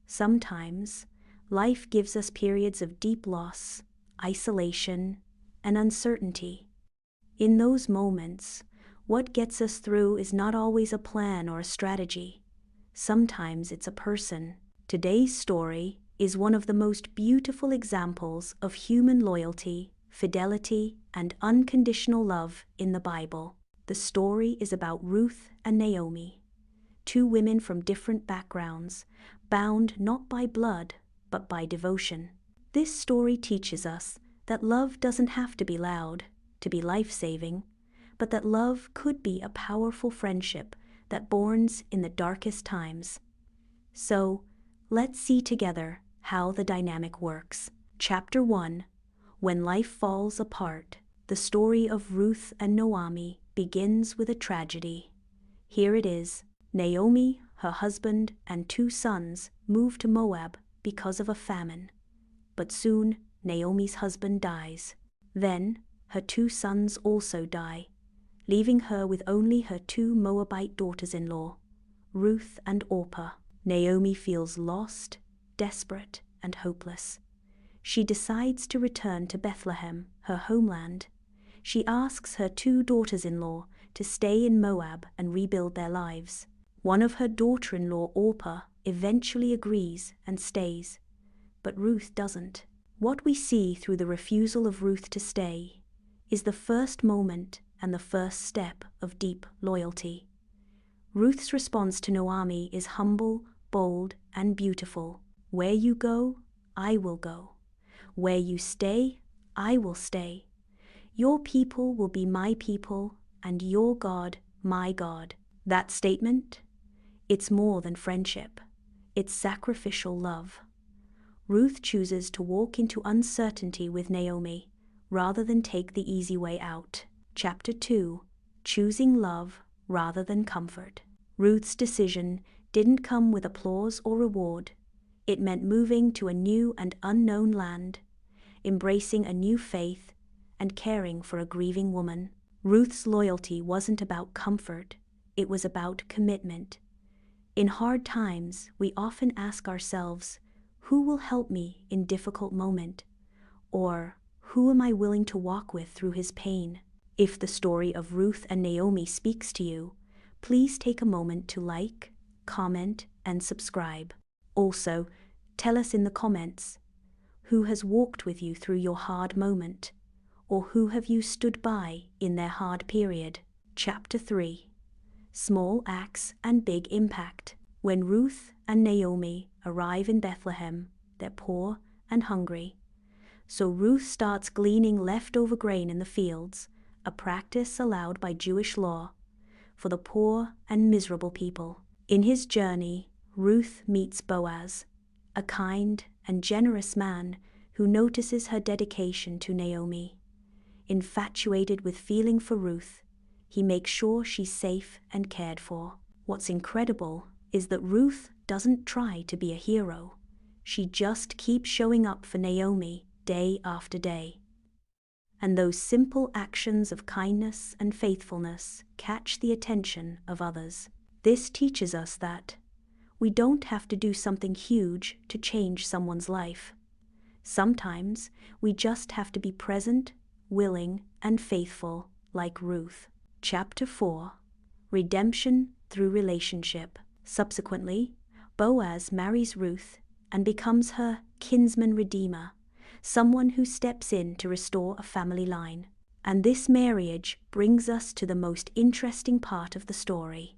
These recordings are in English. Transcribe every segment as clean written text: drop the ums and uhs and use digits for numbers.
Sometimes, life gives us periods of deep loss, isolation, and uncertainty. In those moments, what gets us through is not always a plan or a strategy. Sometimes it's a person. Today's story is one of the most beautiful examples of human loyalty, fidelity, and unconditional love in the Bible. The story is about Ruth and Naomi, two women from different backgrounds, bound not by blood, but by devotion. This story teaches us that love doesn't have to be loud to be life-saving, but that love could be a powerful friendship that burns in the darkest times. So, let's see together how the dynamic works. Chapter 1: When Life Falls Apart. The story of Ruth and Naomi begins with a tragedy. Here it is. Naomi, her husband, and 2 sons move to Moab because of a famine. But soon, Naomi's husband dies. Then, her 2 sons also die, leaving her with only her 2 Moabite daughters-in-law, Ruth and Orpah. Naomi feels lost, desperate, and hopeless. She decides to return to Bethlehem, her homeland. She asks her 2 daughters-in-law to stay in Moab and rebuild their lives. One of her daughter-in-law, Orpah, eventually agrees and stays, but Ruth doesn't. What we see through the refusal of Ruth to stay is the first moment and the first step of deep loyalty. Ruth's response to Naomi is humble, bold, and beautiful. Where you go, I will go. Where you stay, I will stay. Your people will be my people, and your God, my God. That statement? It's more than friendship. It's sacrificial love. Ruth chooses to walk into uncertainty with Naomi, rather than take the easy way out. Chapter 2: Choosing love rather than comfort. Ruth's decision didn't come with applause or reward. It meant moving to a new and unknown land, embracing a new faith, and caring for a grieving woman. Ruth's loyalty wasn't about comfort, it was about commitment. In hard times, we often ask ourselves, who will help me in difficult moment? Or, who am I willing to walk with through his pain? If the story of Ruth and Naomi speaks to you, please take a moment to like, comment, and subscribe. Also, tell us in the comments, who has walked with you through your hard moment? Or who have you stood by in their hard period? Chapter 3: Small Acts and Big Impact. When Ruth and Naomi arrive in Bethlehem, they're poor and hungry. So Ruth starts gleaning leftover grain in the fields, a practice allowed by Jewish law, for the poor and miserable people. In his journey, Ruth meets Boaz, a kind and generous man who notices her dedication to Naomi. Infatuated with feeling for Ruth, he makes sure she's safe and cared for. What's incredible is that Ruth doesn't try to be a hero. She just keeps showing up for Naomi day after day. And those simple actions of kindness and faithfulness catch the attention of others. This teaches us that we don't have to do something huge to change someone's life. Sometimes we just have to be present, willing, and faithful, like Ruth. Chapter 4: Redemption through Relationship. Subsequently, Boaz marries Ruth and becomes her kinsman redeemer, someone who steps in to restore a family line. And this marriage brings us to the most interesting part of the story.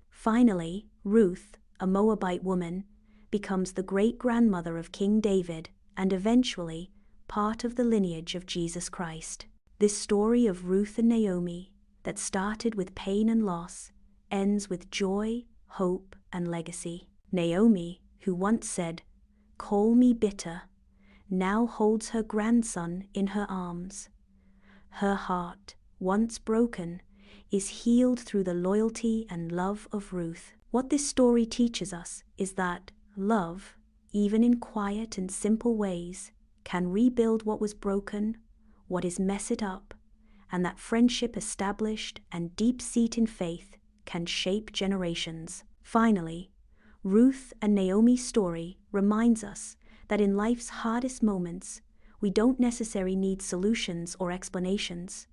Finally, Ruth, a Moabite woman, becomes the great-grandmother of King David and eventually part of the lineage of Jesus Christ. This story of Ruth and Naomi, that started with pain and loss, ends with joy, hope, and legacy. Naomi, who once said, "Call me bitter," now holds her grandson in her arms. Her heart, once broken, is healed through the loyalty and love of Ruth. What this story teaches us is that love, even in quiet and simple ways, can rebuild what was broken, what is messed up, and that friendship established and deep seat in faith can shape generations. Finally, Ruth and Naomi's story reminds us that in life's hardest moments, we don't necessarily need solutions or explanations.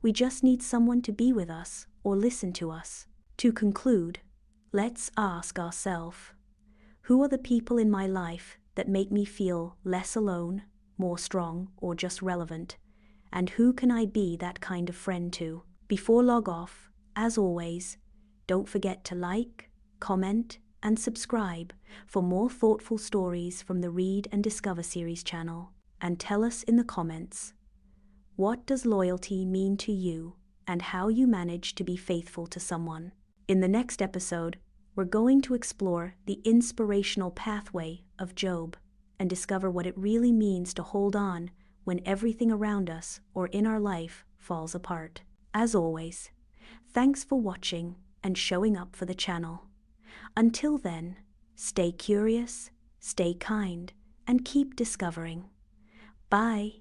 We just need someone to be with us or listen to us. To conclude, let's ask ourselves, who are the people in my life that make me feel less alone, more strong, or just relevant? And who can I be that kind of friend to? Before log off, as always, don't forget to like, comment, and subscribe for more thoughtful stories from the Read and Discover series channel. And tell us in the comments, what does loyalty mean to you and how you manage to be faithful to someone? In the next episode, we're going to explore the inspirational pathway of Job and discover what it really means to hold on when everything around us or in our life falls apart. As always, thanks for watching and showing up for the channel. Until then, stay curious, stay kind, and keep discovering. Bye.